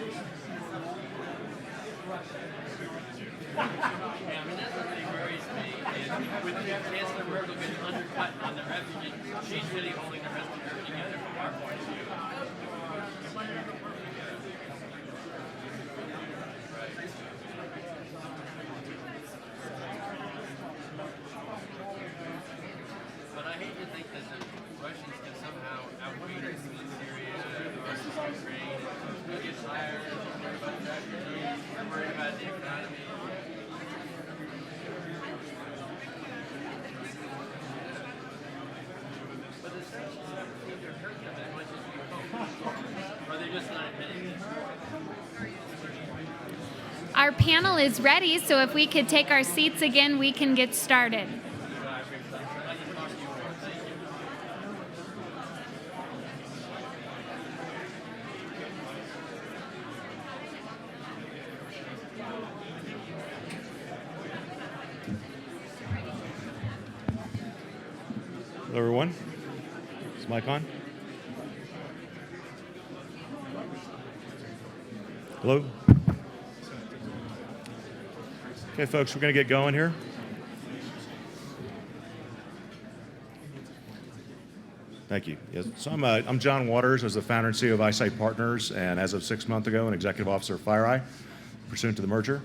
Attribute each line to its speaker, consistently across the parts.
Speaker 1: Yeah, I mean, that's what really worries me, is with Chancellor Merkel getting undercut on the refugee, she's really holding the rest of Europe together from our point of view. But I hate to think that the Russians can somehow outreach us in Syria or Ukraine. They'll get tired, they're worried about refugees, they're worried about the economy. But the sanctions don't seem to hurt them as much as we hope. Or they're just not admitting it.
Speaker 2: Our panel is ready, so if we could take our seats again, we can get started.
Speaker 3: Hello, everyone. Is mic on? Hello? Okay, folks, we're going to get going here. Thank you. Yes, so I'm John Waters. I was the founder and CEO of iSight Partners, and as of 6 months ago, an executive officer of FireEye, pursuant to the merger.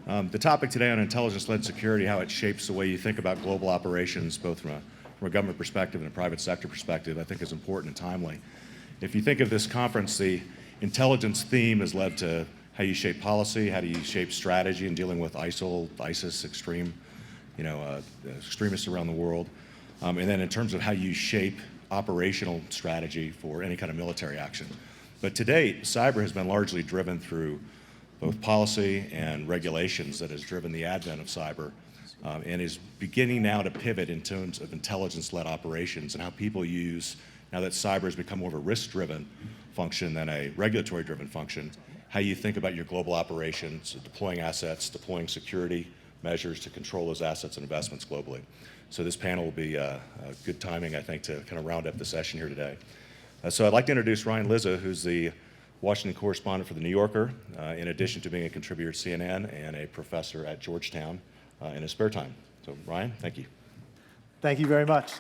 Speaker 3: The topic today on intelligence-led security, how it shapes the way you think about global operations, both from a government perspective and a private sector perspective, I think is important and timely. If you think of this conference, the intelligence theme has led to how you shape policy, how do you shape strategy in dealing with ISIL, ISIS, extremists around the world, and then in terms of how you shape operational strategy for any kind of military action. But to date, cyber has been largely driven through both policy and regulations that has driven the advent of cyber, and is beginning now to pivot in terms of intelligence-led operations and how people use, now that cyber has become more of a risk-driven function than a regulatory-driven function, how you think about your global operations, deploying assets, deploying security measures to control those assets and investments globally. So this panel will be good timing, I think, to kind of round up the session here today. So I'd like to introduce Ryan Lizza, who's the Washington correspondent for The New Yorker, in addition to being a contributor to CNN and a professor at Georgetown in his spare time. So Ryan, thank you.
Speaker 4: Thank you very much.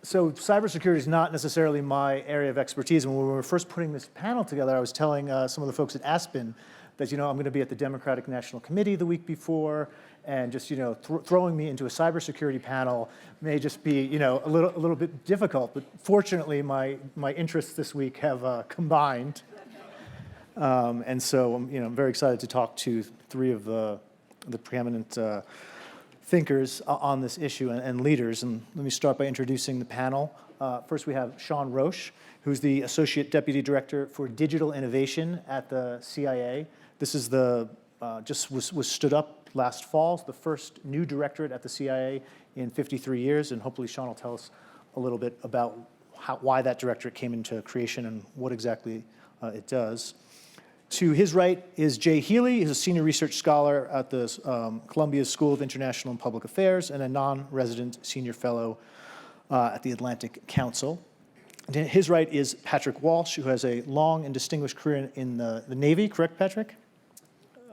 Speaker 4: So cybersecurity is not necessarily my area of expertise. And when we were first putting this panel together, I was telling some of the folks at Aspen that, I'm going to be at the Democratic National Committee the week before, and just, throwing me into a cybersecurity panel may just be, a little bit difficult. But fortunately, my interests this week have combined. And so I'm very excited to talk to three of the preeminent thinkers on this issue and leaders. And let me start by introducing the panel. First, we have Sean Roche, who's the Associate Deputy Director for Digital Innovation at the CIA. This is was stood up last fall, the first new directorate at the CIA in 53 years. And hopefully Sean will tell us a little bit about why that directorate came into creation and what exactly it does. To his right is Jay Healey. He's a senior research scholar at the Columbia School of International and Public Affairs and a non-resident senior fellow at the Atlantic Council. To his right is Patrick Walsh, who has a long and distinguished career in the Navy. Correct, Patrick?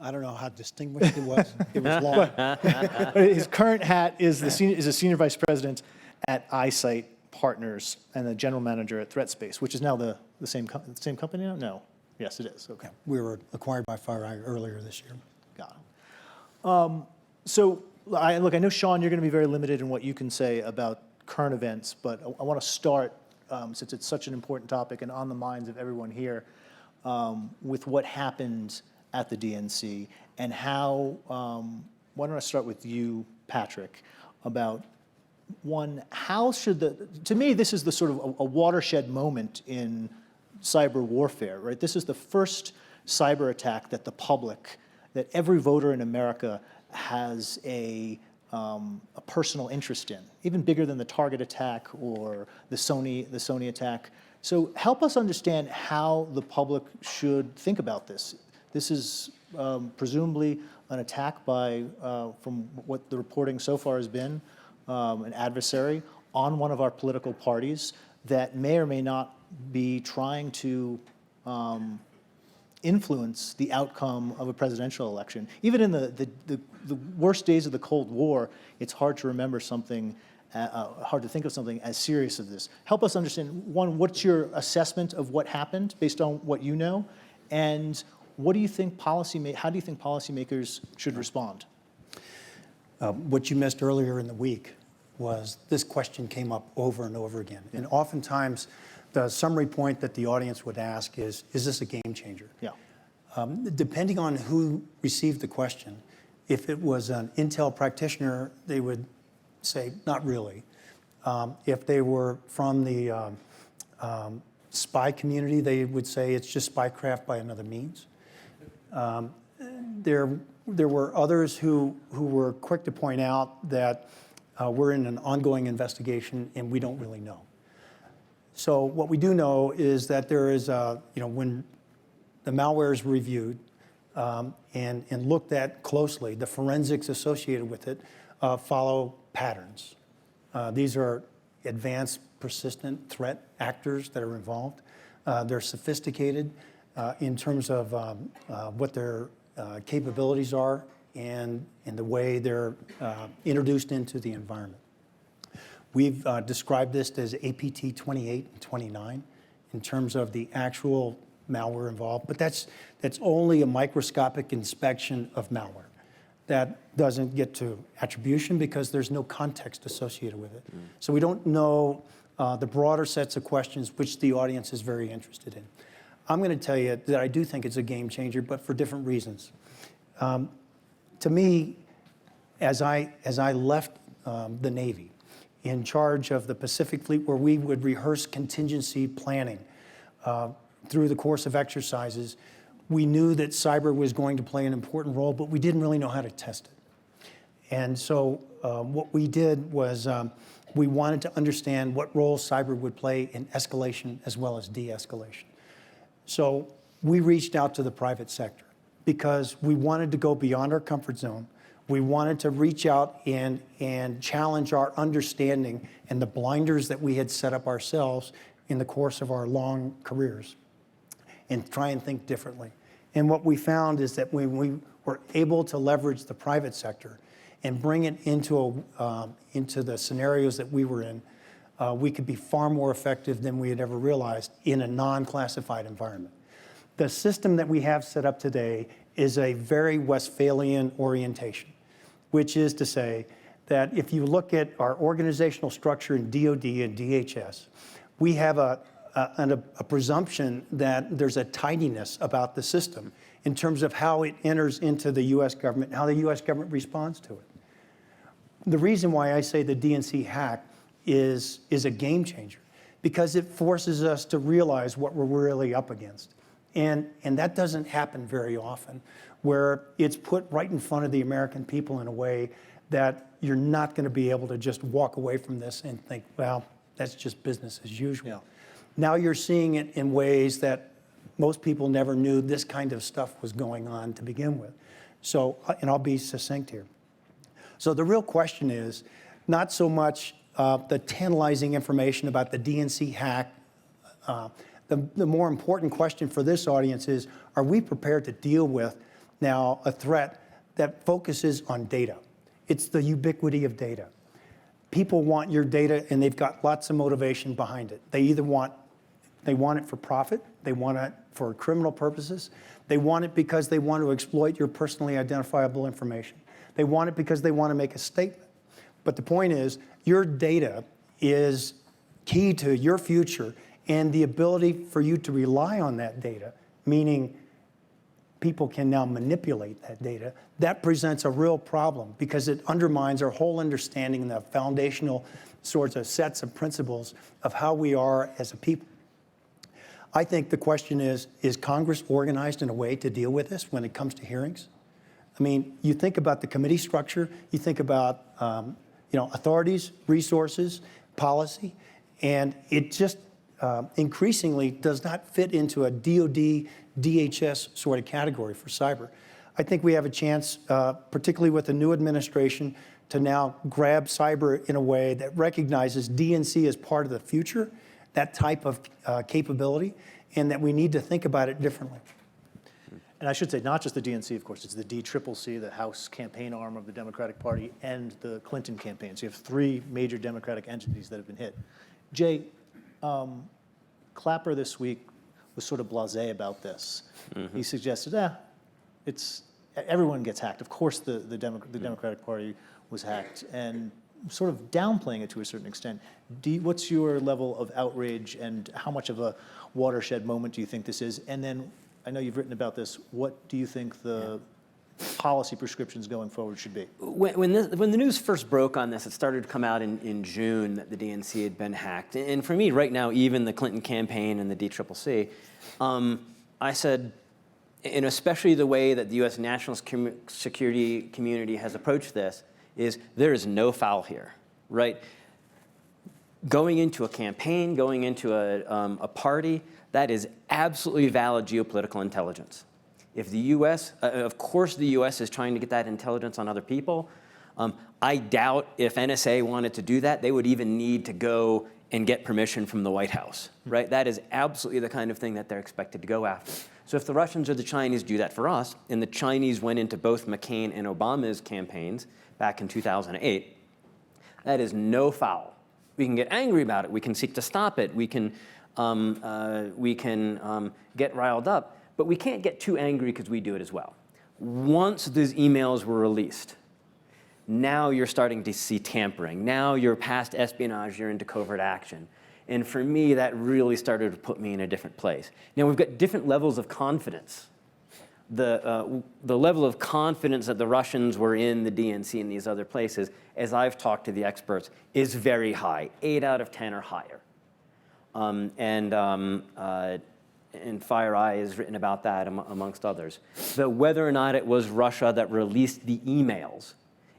Speaker 5: I don't know how distinguished it was. It was long.
Speaker 4: His current hat is a senior vice president at iSight Partners and the general manager at ThreatSPACE, which is now the same company now? No. Yes, it is. Okay.
Speaker 5: Yeah, we were acquired by FireEye earlier this year.
Speaker 4: Got it. So I know, Sean, you're going to be very limited in what you can say about current events, but I want to start, since it's such an important topic and on the minds of everyone here, with what happened at the DNC and how, why don't I start with you, Patrick, about one, how should to me, this is the sort of a watershed moment in cyber warfare, right? This is the first cyber attack that that every voter in America has a personal interest in, even bigger than the Target attack or the Sony attack. So help us understand how the public should think about this. This is presumably an attack by, from what the reporting so far has been, an adversary on one of our political parties. that may or may not be trying to influence the outcome of a presidential election. Even in the worst days of the Cold War, it's hard to remember something, hard to think of something as serious as this. Help us understand, one, what's your assessment of what happened based on what you know? And what do you think how do you think policymakers should respond?
Speaker 5: What you missed earlier in the week was this question came up over and over again. And oftentimes, the summary point that the audience would ask is this a game changer?
Speaker 4: Yeah.
Speaker 5: Depending on who received the question, if it was an Intel practitioner, they would say, not really. If they were from the spy community, they would say it's just spycraft by another means. There were others who were quick to point out that we're in an ongoing investigation and we don't really know. So what we do know is that there is, when the malware is reviewed and looked at closely, the forensics associated with it follow patterns. These are advanced persistent threat actors that are involved. They're sophisticated in terms of what their capabilities are and the way they're introduced into the environment. We've described this as APT 28 and 29 in terms of the actual malware involved, but that's only a microscopic inspection of malware. That doesn't get to attribution because there's no context associated with it. So we don't know the broader sets of questions which the audience is very interested in. I'm going to tell you that I do think it's a game changer, but for different reasons. To me, as I left the Navy in charge of the Pacific Fleet, where we would rehearse contingency planning through the course of exercises, we knew that cyber was going to play an important role, but we didn't really know how to test it. And so what we did was we wanted to understand what role cyber would play in escalation as well as de-escalation. So we reached out to the private sector because we wanted to go beyond our comfort zone. We wanted to reach out and challenge our understanding and the blinders that we had set up ourselves in the course of our long careers and try and think differently. And what we found is that when we were able to leverage the private sector and bring it into the scenarios that we were in, we could be far more effective than we had ever realized in a non-classified environment. The system that we have set up today is a very Westphalian orientation, which is to say that if you look at our organizational structure in DoD and DHS, we have a presumption that there's a tidiness about the system in terms of how it enters into the U.S. government and how the U.S. government responds to it. The reason why I say the DNC hack is a game changer, because it forces us to realize what we're really up against. And that doesn't happen very often, where it's put right in front of the American people in a way that you're not going to be able to just walk away from this and think, well, that's just business as usual. Yeah. Now you're seeing it in ways that most people never knew this kind of stuff was going on to begin with. So, and I'll be succinct here. So the real question is not so much the tantalizing information about the DNC hack. The more important question for this audience is, are we prepared to deal with now a threat that focuses on data? It's the ubiquity of data. People want your data, and they've got lots of motivation behind it. They either want it for profit, they want it for criminal purposes, they want it because they want to exploit your personally identifiable information. They want it because they want to make a statement. But the point is, your data is key to your future and the ability for you to rely on that data, meaning people can now manipulate that data. That presents a real problem because it undermines our whole understanding and the foundational sorts of sets of principles of how we are as a people. I think the question is Congress organized in a way to deal with this when it comes to hearings? I mean, you think about the committee structure, you think about authorities, resources, policy, and it just increasingly does not fit into a DoD, DHS sort of category for cyber. I think we have a chance, particularly with the new administration, to now grab cyber in a way that recognizes DNC as part of the future, that type of capability, and that we need to think about it differently.
Speaker 4: And I should say, not just the DNC, of course, it's the DCCC, the House campaign arm of the Democratic Party, and the Clinton campaign. So you have three major Democratic entities that have been hit. Jay, Clapper this week was sort of blasé about this. Mm-hmm. He suggested, everyone gets hacked. Of course the Democratic Party was hacked, and sort of downplaying it to a certain extent. What's your level of outrage, and how much of a watershed moment do you think this is? And then, I know you've written about this, what do you think the policy prescriptions going forward should be?
Speaker 6: When the news first broke on this, it started to come out in June that the DNC had been hacked. And for me, right now, even the Clinton campaign and the DCCC, I said, and especially the way that the U.S. national security community has approached this, is there is no foul here, right? Going into a campaign, going into a party, that is absolutely valid geopolitical intelligence. If the U.S., of course the U.S. is trying to get that intelligence on other people. I doubt if NSA wanted to do that, they would even need to go and get permission from the White House, right? That is absolutely the kind of thing that they're expected to go after. So if the Russians or the Chinese do that for us, and the Chinese went into both McCain and Obama's campaigns back in 2008, that is no foul. We can get angry about it. We can seek to stop it. We can get riled up. But we can't get too angry because we do it as well. Once these emails were released, now you're starting to see tampering. Now you're past espionage, you're into covert action. And for me, that really started to put me in a different place. Now we've got different levels of confidence. The level of confidence that the Russians were in the DNC and these other places, as I've talked to the experts, is very high, 8 out of 10 or higher. And FireEye has written about that amongst others. So whether or not it was Russia that released the emails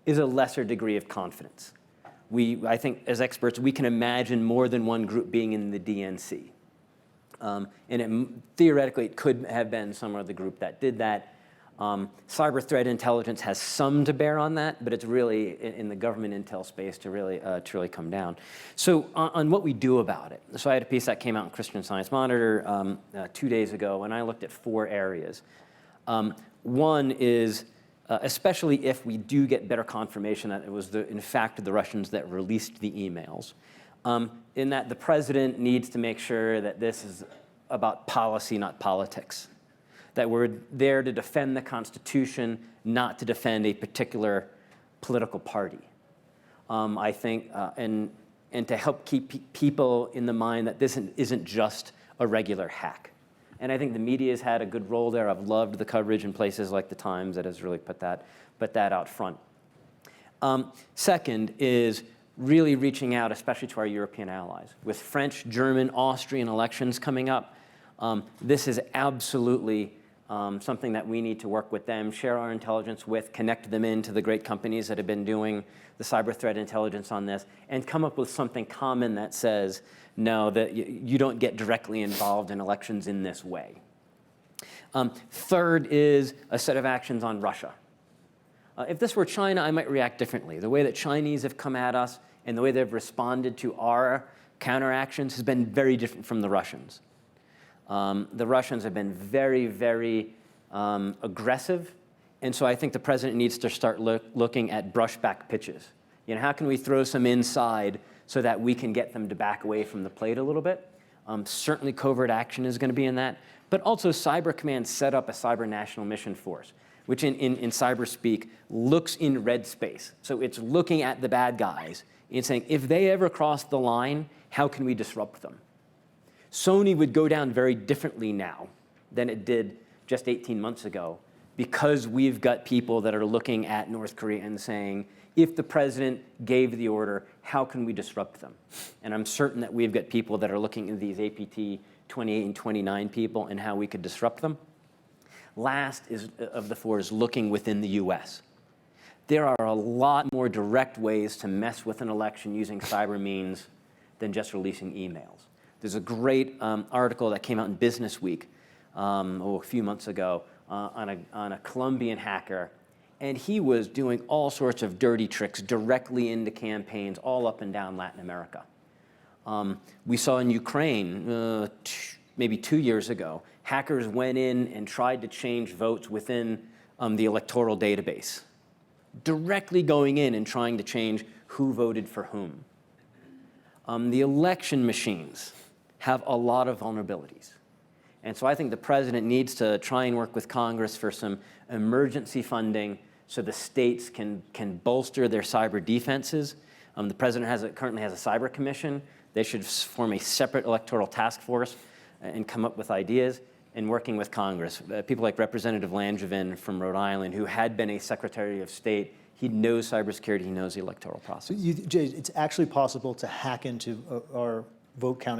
Speaker 6: is a lesser degree of confidence. I think as experts, we can imagine more than one group being in the DNC. Theoretically, it could have been some other group that did that. Cyber threat intelligence has some to bear on that, but it's really in the government intel space to really come down. So on what we do about it. So I had a piece that came out in Christian Science Monitor 2 days ago, and I looked at 4 areas. One is, especially if we do get better confirmation that it was, in fact, the Russians that released the emails, in that the president needs to make sure that this is about policy, not politics. That we're there to defend the Constitution, not to defend a particular political party. I think, and to help keep people in the mind that this isn't just a regular hack. And I think the media has had a good role there. I've loved the coverage in places like the Times that has really put that out front. Second is really reaching out, especially to our European allies. With French, German, Austrian elections coming up, this is absolutely something that we need to work with them, share our intelligence with, connect them into the great companies that have been doing the cyber threat intelligence on this, and come up with something common that says, no, that you don't get directly involved in elections in this way. Third is a set of actions on Russia. If this were China, I might react differently. The way that Chinese have come at us and the way they've responded to our counteractions has been very different from the Russians. The Russians have been very, very aggressive, and so I think the president needs to start looking at brushback pitches. You know, how can we throw some inside so that we can get them to back away from the plate a little bit? Certainly covert action is going to be in that, but also Cyber Command set up a cyber national mission force, which in cyber speak looks in red space. So it's looking at the bad guys and saying, if they ever cross the line, how can we disrupt them? Sony would go down very differently now than it did just 18 months ago, because we've got people that are looking at North Korea and saying, if the president gave the order, how can we disrupt them? And I'm certain that we've got people that are looking at these APT 28 and 29 people and how we could disrupt them. Last of the 4 is looking within the US. There are a lot more direct ways to mess with an election using cyber means than just releasing emails. There's a great article that came out in Business Week a few months ago on a Colombian hacker, and he was doing all sorts of dirty tricks directly into campaigns all up and down Latin America. We saw in Ukraine maybe 2 years ago, hackers went in and tried to change votes within the electoral database, directly going in and trying to change who voted for whom. The election machines have a lot of vulnerabilities. And so I think the president needs to try and work with Congress for some emergency funding so the states can bolster their cyber defenses. The president currently has a cyber commission. They should form a separate electoral task force and come up with ideas, and working with Congress. People like Representative Langevin from Rhode Island, who had been a Secretary of State, he knows cybersecurity, he knows the electoral process.
Speaker 4: So Jay, it's actually possible to hack into our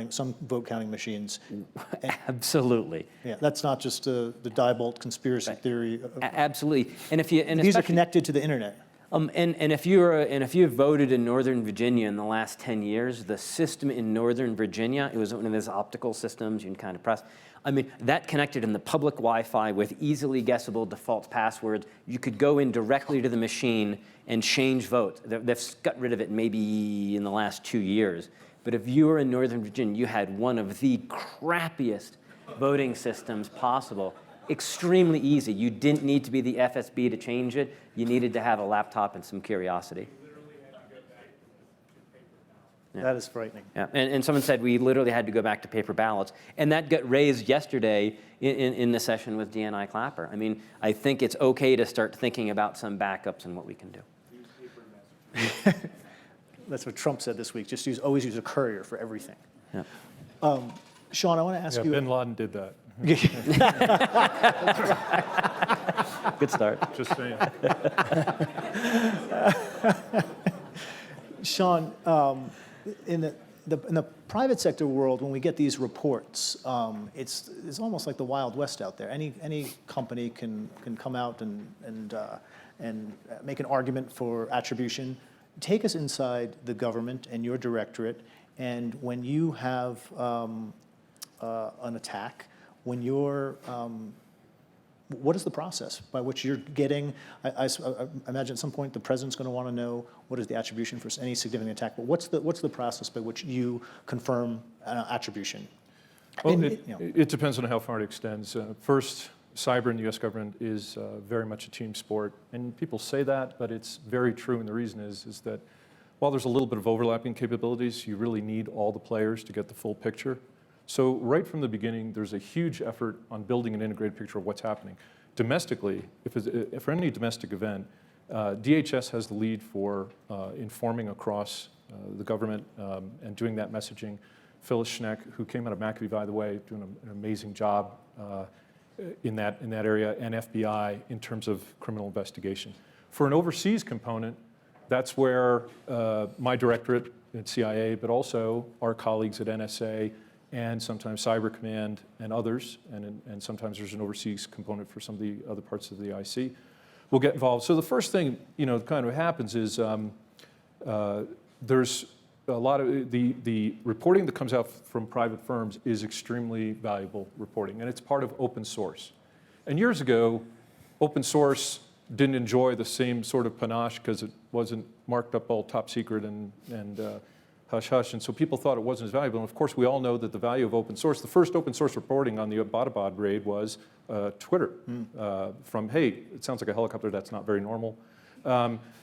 Speaker 4: some vote counting machines.
Speaker 6: Absolutely.
Speaker 4: Yeah, that's not just the Diebold conspiracy theory.
Speaker 6: Absolutely. And
Speaker 4: These are connected to the internet.
Speaker 6: And if you've voted in Northern Virginia in the last 10 years, the system in Northern Virginia, it was one of those optical systems you can kind of press. I mean, that connected in the public Wi-Fi with easily guessable default passwords. You could go in directly to the machine and change votes. They've got rid of it maybe in the last 2 years. But if you were in Northern Virginia, you had one of the crappiest voting systems possible. Extremely easy. You didn't need to be the FSB to change it. You needed to have a laptop and some curiosity.
Speaker 4: Yeah. That is frightening.
Speaker 6: Yeah. And someone said we literally had to go back to paper ballots. And that got raised yesterday in the session with DNI Clapper. I mean, I think it's okay to start thinking about some backups and what we can do.
Speaker 4: That's what Trump said this week. Just always use a courier for everything.
Speaker 6: Yeah.
Speaker 4: Sean, I want to ask you.
Speaker 7: Bin Laden did that.
Speaker 6: Good start.
Speaker 7: Just saying.
Speaker 4: Sean, in the private sector world, when we get these reports, it's almost like the Wild West out there. Any company can come out and make an argument for attribution. Take us inside the government and your directorate, and when you have an attack, when you're, what is the process by which you're getting, I imagine at some point the president's going to want to know what is the attribution for any significant attack, but what's the process by which you confirm attribution?
Speaker 7: Well, it depends on how far it extends. First, cyber in the U.S. government is very much a team sport, and people say that, but it's very true, and the reason is that while there's a little bit of overlapping capabilities, you really need all the players to get the full picture. So right from the beginning, there's a huge effort on building an integrated picture of what's happening. Domestically, for any domestic event, DHS has the lead for informing across the government and doing that messaging. Phyllis Schneck, who came out of McAfee, by the way, doing an amazing job in that area, and FBI in terms of criminal investigation. For an overseas component, that's where my directorate at CIA, but also our colleagues at NSA, and sometimes Cyber Command and others, and sometimes there's an overseas component for some of the other parts of the IC, will get involved. So the first thing, kind of happens is there's a lot of the reporting that comes out from private firms is extremely valuable reporting, and it's part of open source. And years ago, open source didn't enjoy the same sort of panache because it wasn't marked up all top secret and hush-hush, and so people thought it wasn't as valuable. And of course, we all know that the value of open source, the first open source reporting on the Abbottabad raid was Twitter, from, hey, it sounds like a helicopter, that's not very normal.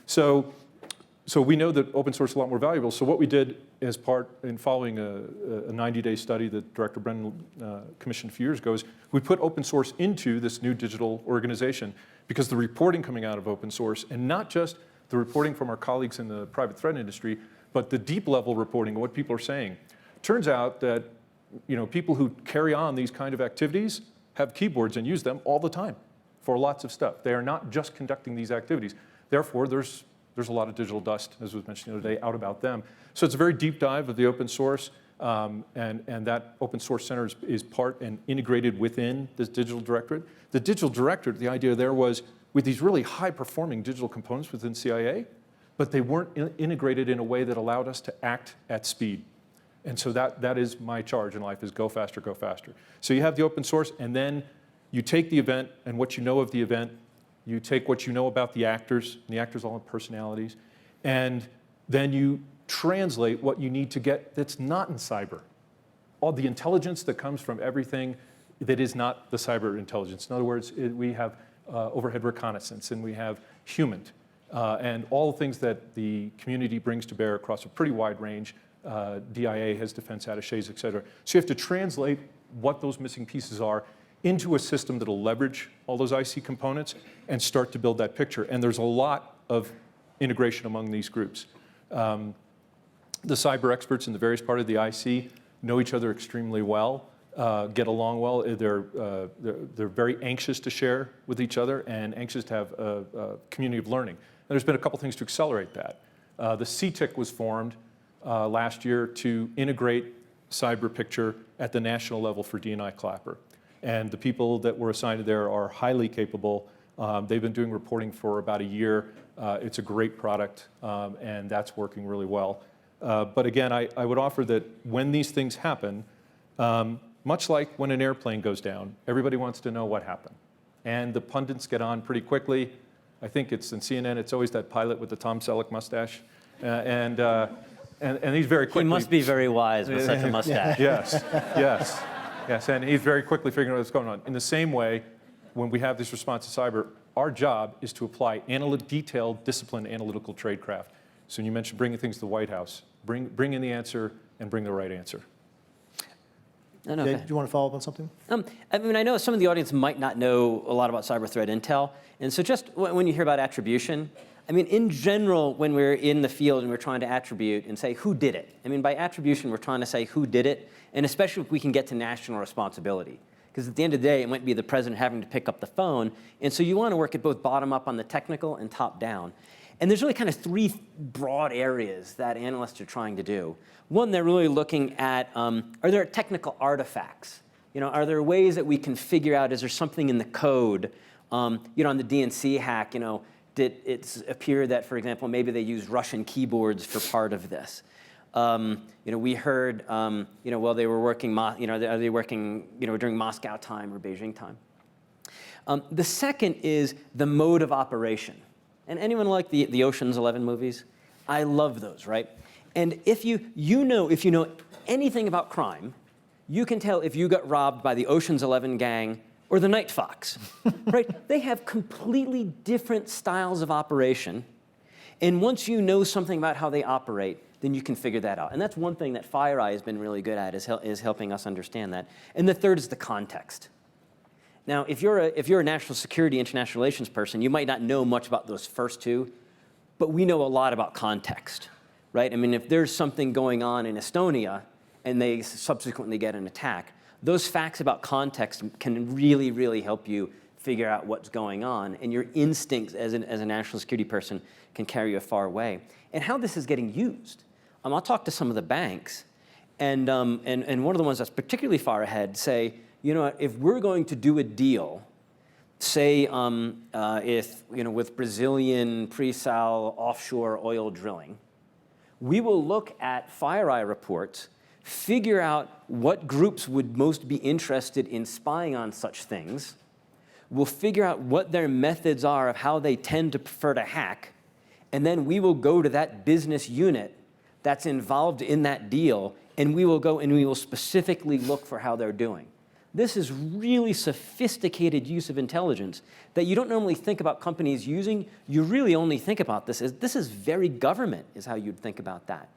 Speaker 7: So we know that open source is a lot more valuable. So what we did as part, in following a 90-day study that Director Brennan commissioned a few years ago, is we put open source into this new digital organization, because the reporting coming out of open source, and not just the reporting from our colleagues in the private threat industry, but the deep level reporting of what people are saying. Turns out that people who carry on these kind of activities have keyboards and use them all the time for lots of stuff. They are not just conducting these activities. Therefore, there's a lot of digital dust, as was mentioned the other day, out about them. So it's a very deep dive of the open source, and that open source center is part and integrated within this digital directorate. The digital directorate, the idea there was with these really high-performing digital components within CIA, but they weren't integrated in a way that allowed us to act at speed. And so that is my charge in life, is go faster, go faster. So you have the open source, and then you take the event and what you know of the event, you take what you know about the actors, and the actors all have personalities, and then you translate what you need to get that's not in cyber. All the intelligence that comes from everything that is not the cyber intelligence. In other words, we have overhead reconnaissance, and we have human, and all the things that the community brings to bear across a pretty wide range. DIA has defense attaches, et cetera. So you have to translate what those missing pieces are into a system that'll leverage all those IC components and start to build that picture. And there's a lot of integration among these groups. The cyber experts in the various part of the IC know each other extremely well, get along well. They're very anxious to share with each other and anxious to have a community of learning. And there's been a couple things to accelerate that. The CTIC was formed last year to integrate cyber picture at the national level for D&I Clapper. And the people that were assigned there are highly capable. They've been doing reporting for about a year. It's a great product, and that's working really well. But again, I would offer that when these things happen, much like when an airplane goes down, everybody wants to know what happened. And the pundits get on pretty quickly. I think it's in CNN, it's always that pilot with the Tom Selleck mustache. And he's very quickly.
Speaker 6: He must be very wise with such a mustache.
Speaker 7: Yes, and he's very quickly figuring out what's going on. In the same way, when we have this response to cyber, our job is to apply detailed, disciplined analytical tradecraft. So when you mentioned bringing things to the White House, bring in the answer and bring the right answer.
Speaker 4: Dave, do you want to follow up on something?
Speaker 6: I mean, I know some of the audience might not know a lot about cyber threat intel. And so just when you hear about attribution, I mean, in general, when we're in the field and we're trying to attribute and say who did it, I mean, by attribution, we're trying to say who did it, and especially if we can get to national responsibility. Because at the end of the day, it might be the president having to pick up the phone. And so you want to work at both bottom up on the technical and top down. And there's really kind of three broad areas that analysts are trying to do. One, they're really looking at, are there technical artifacts? Are there ways that we can figure out, is there something in the code? On the DNC hack, did it appear that, for example, maybe they used Russian keyboards for part of this? We heard, well, they were working, are they working, during Moscow time or Beijing time? The second is the mode of operation. And anyone like the Ocean's 11 movies? I love those, right? And if you know anything about crime, you can tell if you got robbed by the Ocean's 11 gang or the Night Fox, right? They have completely different styles of operation. And once you know something about how they operate, then you can figure that out. And that's one thing that FireEye has been really good at, is helping us understand that. And the third is the context. Now, if you're a national security, international relations person, you might not know much about those first two, but we know a lot about context, right? I mean, if there's something going on in Estonia and they subsequently get an attack, those facts about context can really, really help you figure out what's going on, and your instincts as a national security person can carry you a far way. And how this is getting used. I'll talk to some of the banks, and one of the ones that's particularly far ahead say, if we're going to do a deal, say with Brazilian pre-sal offshore oil drilling, we will look at FireEye reports, figure out what groups would most be interested in spying on such things. We'll figure out what their methods are of how they tend to prefer to hack, and then we will go to that business unit that's involved in that deal, and we will go and we will specifically look for how they're doing. This is really sophisticated use of intelligence that you don't normally think about companies using. You really only think about this is very government, is how you'd think about that.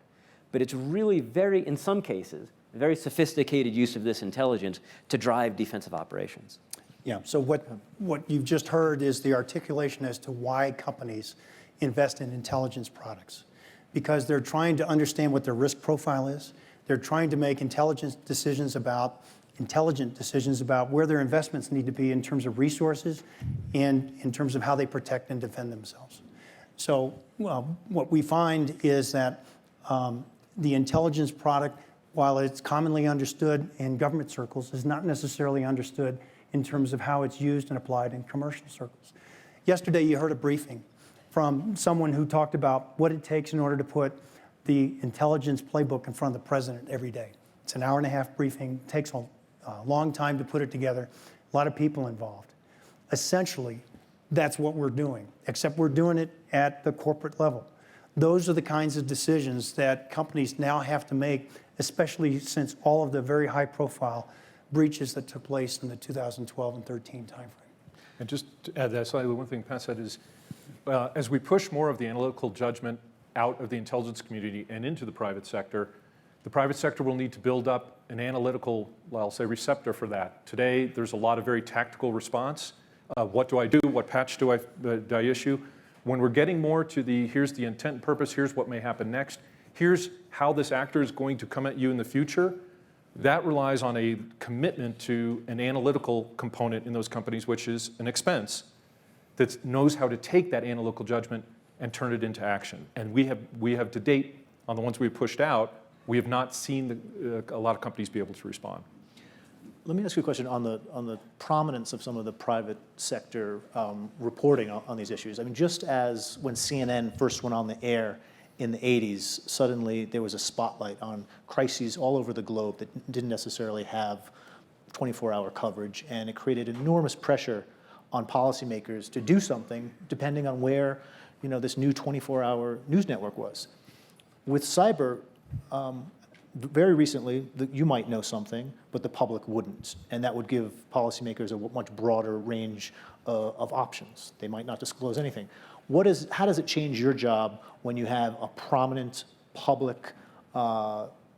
Speaker 6: But it's really very, in some cases, very sophisticated use of this intelligence to drive defensive operations.
Speaker 5: Yeah, so what you've just heard is the articulation as to why companies invest in intelligence products. Because they're trying to understand what their risk profile is. They're trying to make intelligent decisions about where their investments need to be in terms of resources and in terms of how they protect and defend themselves. So what we find is that the intelligence product, while it's commonly understood in government circles, is not necessarily understood in terms of how it's used and applied in commercial circles. Yesterday, you heard a briefing from someone who talked about what it takes in order to put the intelligence playbook in front of the president every day. It's an hour-and-a-half briefing, takes a long time to put it together, a lot of people involved. Essentially, that's what we're doing, except we're doing it at the corporate level. Those are the kinds of decisions that companies now have to make, especially since all of the very high-profile breaches that took place in the 2012 and 13 timeframe.
Speaker 7: And just to add that slightly, one thing Pat said is, as we push more of the analytical judgment out of the intelligence community and into the private sector will need to build up an analytical, well, I'll say, receptor for that. Today, there's a lot of very tactical response. What do I do? What patch do I issue? When we're getting more to the, here's the intent and purpose, here's what may happen next, here's how this actor is going to come at you in the future, that relies on a commitment to an analytical component in those companies, which is an expense, that knows how to take that analytical judgment and turn it into action. And we have to date, on the ones we've pushed out, we have not seen a lot of companies be able to respond.
Speaker 4: Let me ask you a question on the prominence of some of the private sector reporting on these issues. I mean, just as when CNN first went on the air in the 80s, suddenly there was a spotlight on crises all over the globe that didn't necessarily have 24-hour coverage, and it created enormous pressure on policymakers to do something depending on where, you know, this new 24-hour news network was. With cyber, very recently, you might know something, but the public wouldn't, and that would give policymakers a much broader range of options. They might not disclose anything. How does it change your job when you have a prominent public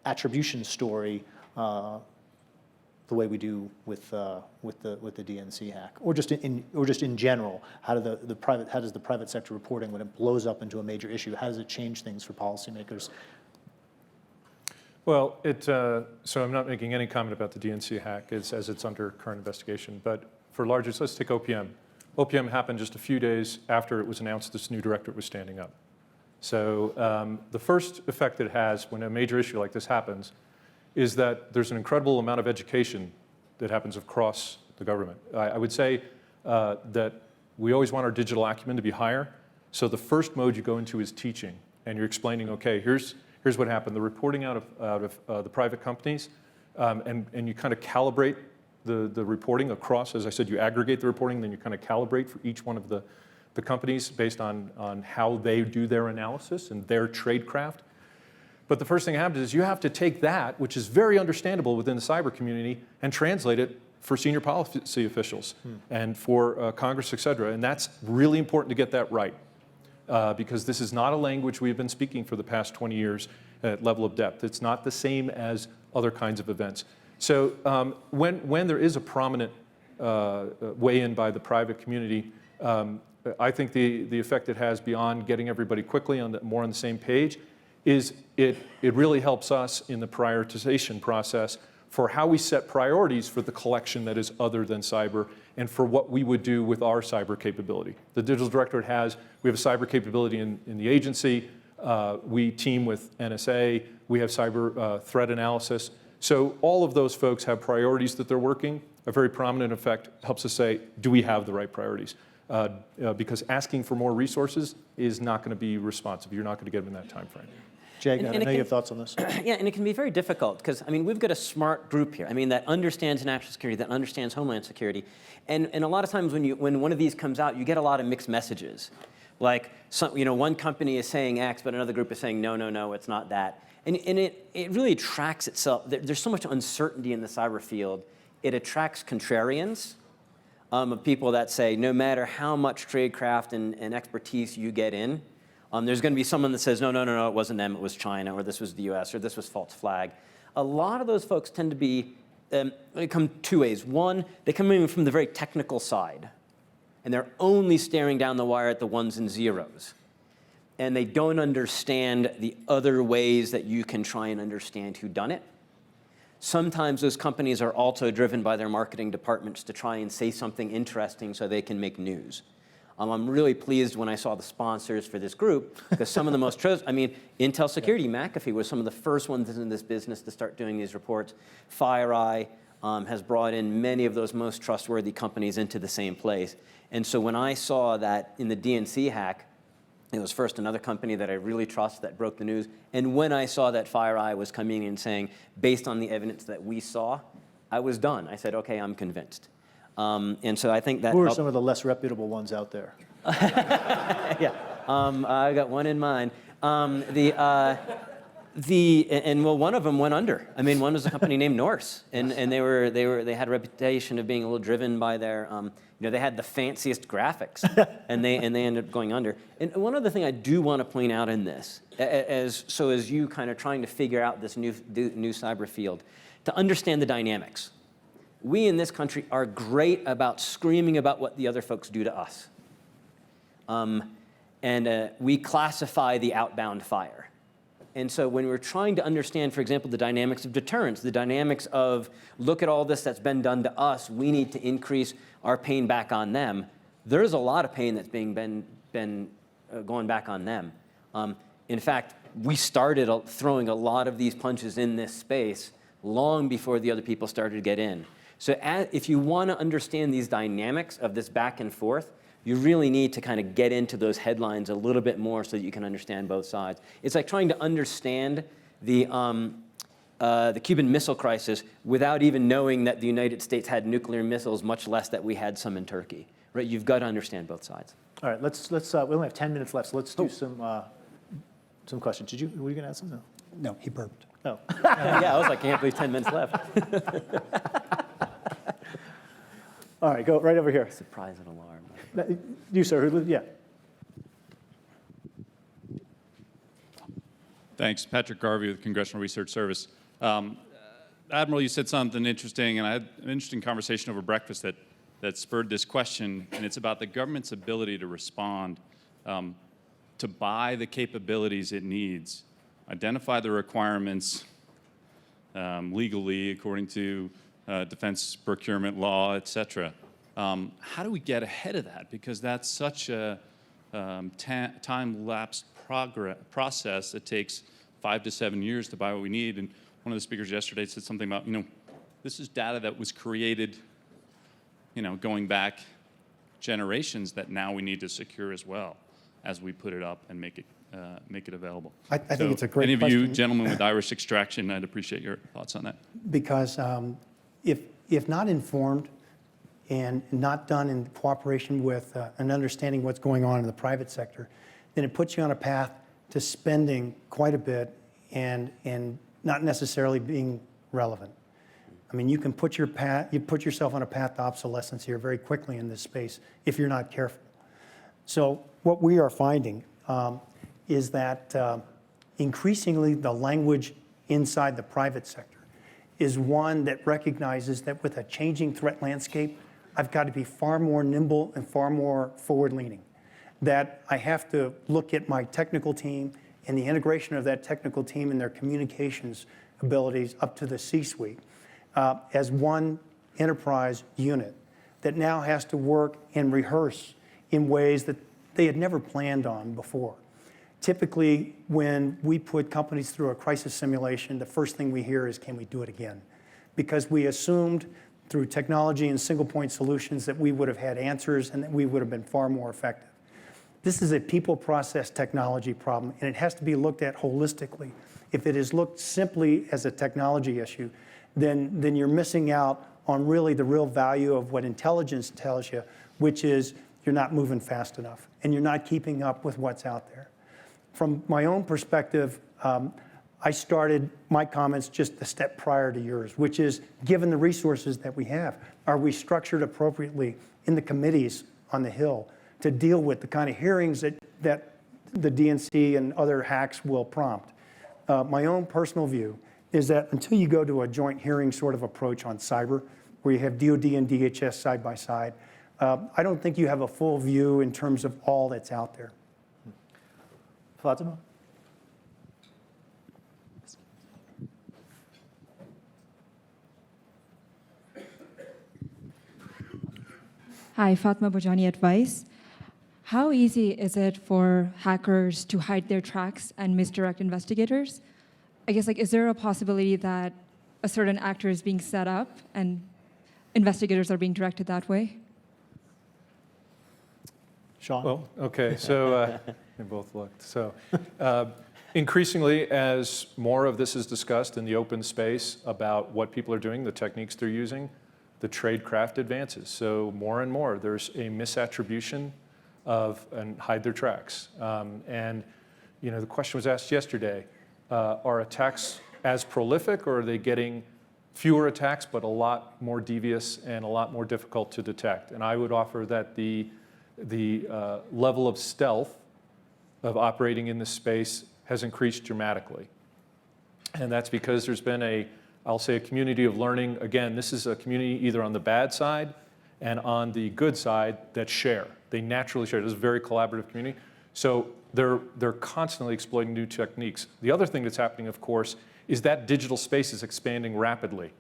Speaker 4: attribution story the way we do with the DNC hack, or just in general? How does the private sector reporting, when it blows up into a major issue, how does it change things for policymakers?
Speaker 7: Well, so I'm not making any comment about the DNC hack as it's under current investigation, but for larger, let's take OPM. OPM happened just a few days after it was announced this new directorate was standing up. So the first effect it has when a major issue like this happens is that there's an incredible amount of education that happens across the government. I would say that we always want our digital acumen to be higher. So the first mode you go into is teaching, and you're explaining, okay, here's what happened. The reporting out of the private companies, and you kind of calibrate the reporting across. As I said, you aggregate the reporting, then you kind of calibrate for each one of the companies based on how they do their analysis and their tradecraft. But the first thing that happens is you have to take that, which is very understandable within the cyber community, and translate it for senior policy officials and for Congress, et cetera. And that's really important to get that right. Because this is not a language we've been speaking for the past 20 years at level of depth. It's not the same as other kinds of events. So when there is a prominent weigh-in by the private community, I think the effect it has beyond getting everybody quickly more on the same page is it really helps us in the prioritization process for how we set priorities for the collection that is other than cyber and for what we would do with our cyber capability. The Digital Directorate we have a cyber capability in the agency. We team with NSA. We have cyber threat analysis. So all of those folks have priorities that they're working. A very prominent effect helps us say, do we have the right priorities? Because asking for more resources is not going to be responsive. You're not going to get them in that time frame.
Speaker 4: Jay, I know you have thoughts on this.
Speaker 6: Yeah, and it can be very difficult because, I mean, we've got a smart group here. I mean, that understands national security, that understands homeland security. And a lot of times when one of these comes out, you get a lot of mixed messages. Like, one company is saying X, but another group is saying, no, it's not that. And it really attracts itself. There's so much uncertainty in the cyber field. It attracts contrarians of people that say, no matter how much tradecraft and expertise you get in, there's going to be someone that says, no, it wasn't them, it was China, or this was the US, or this was false flag. A lot of those folks tend to be, they come two ways. One, they come in from the very technical side, and they're only staring down the wire at the ones and zeros. And they don't understand the other ways that you can try and understand who done it. Sometimes those companies are also driven by their marketing departments to try and say something interesting so they can make news. I'm really pleased when I saw the sponsors for this group, because some of the most Intel Security, McAfee was some of the first ones in this business to start doing these reports. FireEye has brought in many of those most trustworthy companies into the same place. And so when I saw that in the DNC hack, it was first another company that I really trust that broke the news. And when I saw that FireEye was coming in saying, based on the evidence that we saw, I was done. I said, okay, I'm convinced. And so I think that.
Speaker 4: Who are some of the less reputable ones out there?
Speaker 6: Yeah, I got one in mind. Well, one of them went under. I mean, one was a company named Norse, and they had a reputation of being a little driven by their, they had the fanciest graphics, and they ended up going under. And one other thing I do want to point out in this, as you kind of trying to figure out this new cyber field, to understand the dynamics. We in this country are great about screaming about what the other folks do to us. We classify the outbound fire. And so when we're trying to understand, for example, the dynamics of deterrence, the dynamics of look at all this that's been done to us, we need to increase our pain back on them, there's a lot of pain that's been going back on them. In fact, we started throwing a lot of these punches in this space long before the other people started to get in. So if you want to understand these dynamics of this back and forth, you really need to kind of get into those headlines a little bit more so that you can understand both sides. It's like trying to understand the Cuban Missile Crisis without even knowing that the United States had nuclear missiles, much less that we had some in Turkey. Right? You've got to understand both sides.
Speaker 4: All right, let's we only have 10 minutes left, so let's do some questions. Were you going to ask something?
Speaker 5: No, he burped.
Speaker 4: No.
Speaker 6: Yeah, I was like, can't believe 10 minutes left.
Speaker 4: All right, go right over here.
Speaker 6: Surprise and alarm.
Speaker 4: You, sir. Yeah.
Speaker 8: Thanks. Patrick Garvey with the Congressional Research Service. Admiral, you said something interesting, and I had an interesting conversation over breakfast that spurred this question, and it's about the government's ability to respond, to buy the capabilities it needs, identify the requirements legally according to defense procurement law, et cetera. How do we get ahead of that? Because that's such a time-lapsed process that takes 5 to 7 years to buy what we need. And one of the speakers yesterday said something about, this is data that was created, going back generations that now we need to secure as well as we put it up and make it available.
Speaker 5: I think it's a great
Speaker 8: question. Any of you gentlemen with Irish extraction, I'd appreciate your thoughts on that.
Speaker 5: Because if not informed and not done in cooperation with an understanding what's going on in the private sector, then it puts you on a path to spending quite a bit and not necessarily being relevant. I mean, you can put yourself on a path to obsolescence here very quickly in this space if you're not careful. So what we are finding is that increasingly the language inside the private sector is one that recognizes that with a changing threat landscape, I've got to be far more nimble and far more forward-leaning. That I have to look at my technical team and the integration of that technical team and their communications abilities up to the C-suite as one enterprise unit that now has to work and rehearse in ways that they had never planned on before. Typically, when we put companies through a crisis simulation, the first thing we hear is, can we do it again? Because we assumed through technology and single-point solutions that we would have had answers and that we would have been far more effective. This is a people-process technology problem, and it has to be looked at holistically. If it is looked simply as a technology issue, then you're missing out on really the real value of what intelligence tells you, which is you're not moving fast enough, and you're not keeping up with what's out there. From my own perspective, I started my comments just a step prior to yours, which is, given the resources that we have, are we structured appropriately in the committees on the Hill to deal with the kind of hearings that the DNC and other hacks will prompt? My own personal view is that until you go to a joint hearing sort of approach on cyber, where you have DOD and DHS side by side, I don't think you have a full view in terms of all that's out there.
Speaker 4: Fatima?
Speaker 9: Hi, Fatma Bojani Advice. How easy is it for hackers to hide their tracks and misdirect investigators? I guess, is there a possibility that a certain actor is being set up and investigators are being directed that way?
Speaker 4: Sean?
Speaker 7: Well, okay, so they both looked. So increasingly, as more of this is discussed in the open space about what people are doing, the techniques they're using, the tradecraft advances. So more and more, there's a misattribution of and hide their tracks. And the question was asked yesterday, are attacks as prolific, or are they getting fewer attacks but a lot more devious and a lot more difficult to detect? And I would offer that the level of stealth of operating in this space has increased dramatically. And that's because there's been I'll say a community of learning. Again, this is a community either on the bad side and on the good side that share. They naturally share. This is a very collaborative community. So they're constantly exploiting new techniques. The other thing that's happening, of course, is that digital space is expanding rapidly.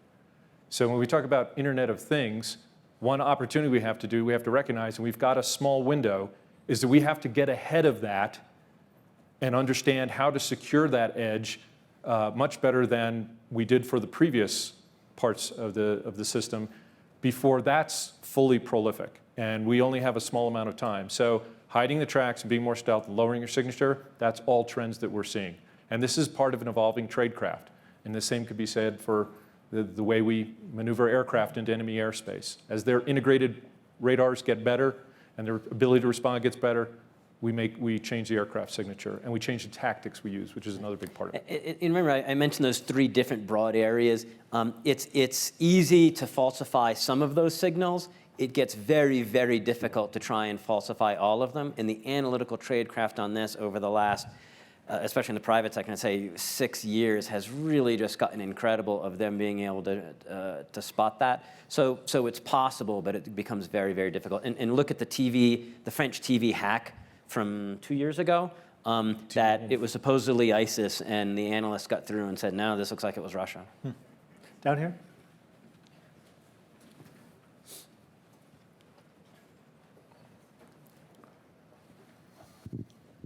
Speaker 7: So when we talk about Internet of Things, one opportunity we have to recognize, and we've got a small window, is that we have to get ahead of that and understand how to secure that edge much better than we did for the previous parts of the system before that's fully prolific. And we only have a small amount of time. So hiding the tracks and being more stealth and lowering your signature, that's all trends that we're seeing. And this is part of an evolving tradecraft. And the same could be said for the way we maneuver aircraft into enemy airspace. As their integrated radars get better and their ability to respond gets better, we change the aircraft signature, and we change the tactics we use, which is another big part of it.
Speaker 6: And remember, I mentioned those 3 different broad areas. It's easy to falsify some of those signals. It gets very, very difficult to try and falsify all of them. And the analytical tradecraft on this over the last, especially in the private sector, I'd say 6 years, has really just gotten incredible of them being able to spot that. So it's possible, but it becomes very, very difficult. And look at the French TV hack from 2 years ago, that it was supposedly ISIS, and the analysts got through and said, no, this looks like it was Russia.
Speaker 4: Down here?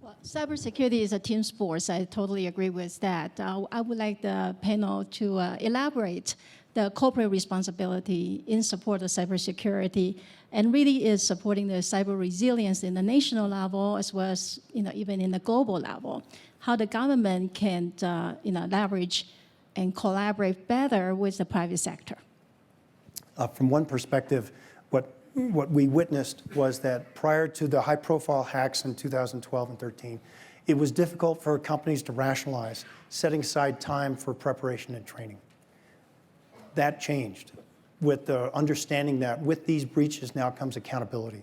Speaker 10: Well, cybersecurity is a team sport. I totally agree with that. I would like the panel to elaborate the corporate responsibility in support of cybersecurity, and really is supporting the cyber resilience in the national level as well as even in the global level. How the government can leverage and collaborate better with the private sector.
Speaker 5: From one perspective, what we witnessed was that prior to the high-profile hacks in 2012 and 13, it was difficult for companies to rationalize setting aside time for preparation and training. That changed with the understanding that with these breaches now comes accountability.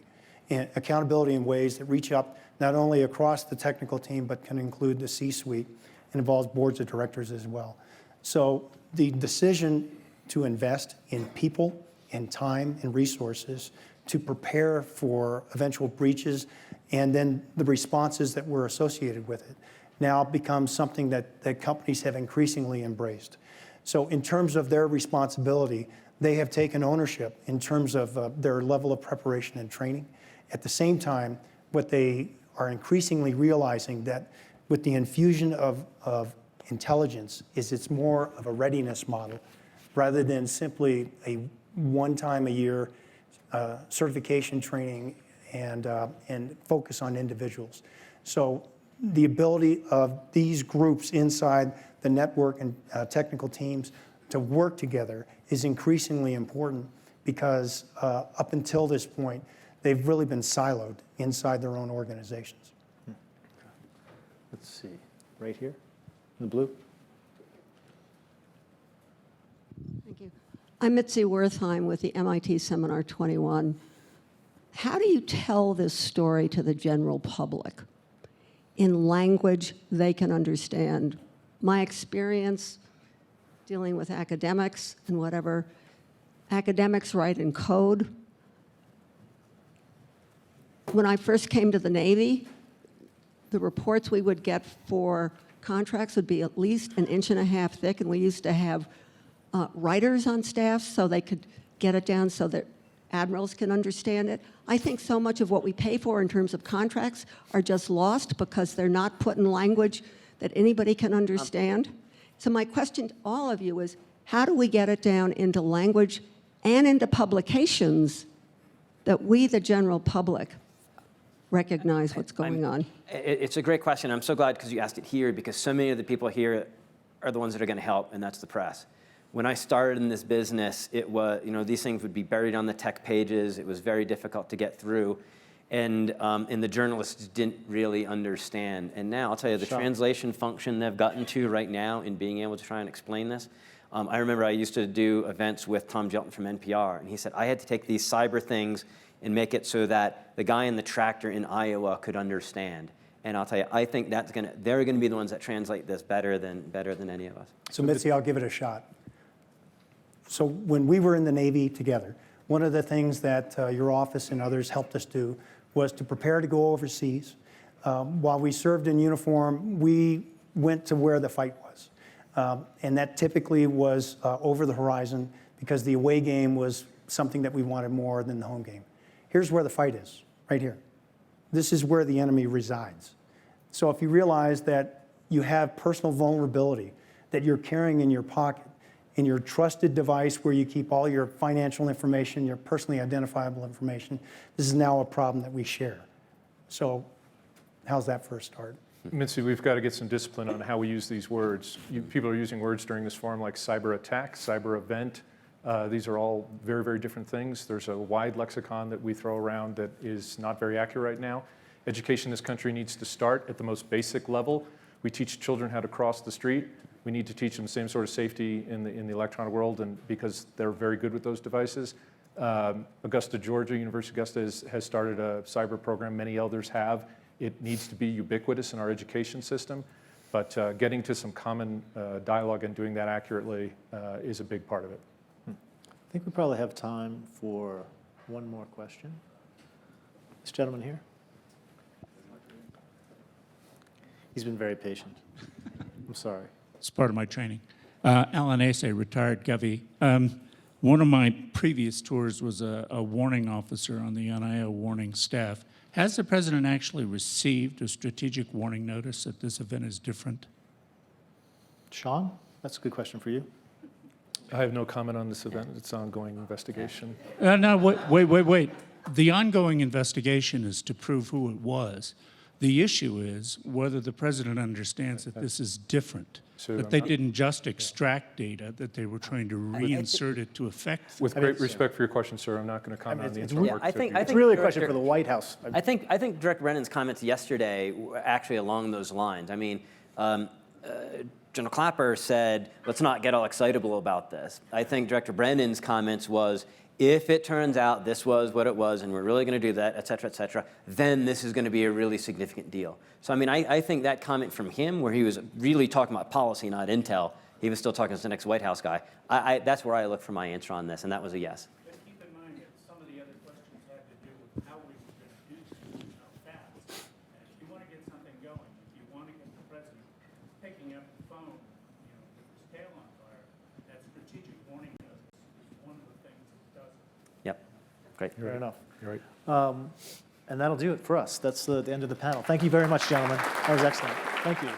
Speaker 5: And accountability in ways that reach up not only across the technical team, but can include the C-suite and involves boards of directors as well. So the decision to invest in people and time and resources to prepare for eventual breaches and then the responses that were associated with it now becomes something that companies have increasingly embraced. So in terms of their responsibility, they have taken ownership in terms of their level of preparation and training. At the same time, what they are increasingly realizing that with the infusion of intelligence is it's more of a readiness model rather than simply a one-time-a-year certification training and focus on individuals. So the ability of these groups inside the network and technical teams to work together is increasingly important because up until this point, they've really been siloed inside their own organizations.
Speaker 4: Let's see, right here, in the blue.
Speaker 11: Thank you. I'm Mitzi Wertheim with the MIT Seminar 21. How do you tell this story to the general public in language they can understand? My experience dealing with academics and whatever, academics write in code. When I first came to the Navy, the reports we would get for contracts would be at least 1.5 inches thick, and we used to have writers on staff so they could get it down so that admirals can understand it. I think so much of what we pay for in terms of contracts are just lost because they're not put in language that anybody can understand. So my question to all of you is, how do we get it down into language and into publications that we, the general public, recognize what's going on?
Speaker 6: It's a great question. I'm so glad because you asked it here, because so many of the people here are the ones that are going to help, and that's the press. When I started in this business, it was, these things would be buried on the tech pages. It was very difficult to get through. And the journalists didn't really understand. And now, I'll tell you, the translation function they've gotten to right now in being able to try and explain this. I remember I used to do events with Tom Jelton from NPR, and he said, I had to take these cyber things and make it so that the guy in the tractor in Iowa could understand. And I'll tell you, I think they're going to be the ones that translate this better than any of us.
Speaker 5: So Mitzi, I'll give it a shot. So when we were in the Navy together, one of the things that your office and others helped us do was to prepare to go overseas. While we served in uniform, we went to where the fight was. And that typically was over the horizon because the away game was something that we wanted more than the home game. Here's where the fight is, right here. This is where the enemy resides. So if you realize that you have personal vulnerability that you're carrying in your pocket, in your trusted device where you keep all your financial information, your personally identifiable information, this is now a problem that we share. So how's that for a start?
Speaker 7: Mitzi, we've got to get some discipline on how we use these words. People are using words during this forum like cyber attack, cyber event. These are all very, very different things. There's a wide lexicon that we throw around that is not very accurate right now. Education in this country needs to start at the most basic level. We teach children how to cross the street. We need to teach them the same sort of safety in the electronic world, and because they're very good with those devices. Augusta, Georgia, University of Augusta has started a cyber program. Many others have. It needs to be ubiquitous in our education system, but getting to some common dialogue and doing that accurately is a big part of it.
Speaker 4: I think we probably have time for one more question. This gentleman here. He's been very patient. I'm sorry.
Speaker 12: It's part of my training. Alan Asay, retired Govey. One of my previous tours was a warning officer on the NIO warning staff. Has the president actually received a strategic warning notice that this event is different?
Speaker 4: Sean, that's a good question for you.
Speaker 7: I have no comment on this event. It's an ongoing investigation.
Speaker 12: No, wait. The ongoing investigation is to prove who it was. The issue is whether the president understands that this is different, that they didn't just extract data, that they were trying to reinsert it to affect.
Speaker 7: With great respect for your question, sir, I'm not going to comment on the internal work.
Speaker 4: It's really a question for the White House.
Speaker 6: I think Director Brennan's comments yesterday were actually along those lines. I mean, General Clapper said, let's not get all excitable about this. I think Director Brennan's comments was, if it turns out this was what it was and we're really going to do that, et cetera, then this is going to be a really significant deal. So, I mean, I think that comment from him, where he was really talking about policy, not intel, he was still talking to the next White House guy, that's where I look for my answer on this, and that was a yes.
Speaker 12: But keep in mind that some of the other questions had to do with how we were going to do things, how fast. And if you want to get something going, if you want to get the president picking up the phone, with his tail on fire, that strategic warning notice is one of the things that does it.
Speaker 6: Yep, great.
Speaker 4: Fair enough.
Speaker 7: You're right.
Speaker 4: And that'll do it for us. That's the end of the panel. Thank you very much, gentlemen. That was excellent. Thank you.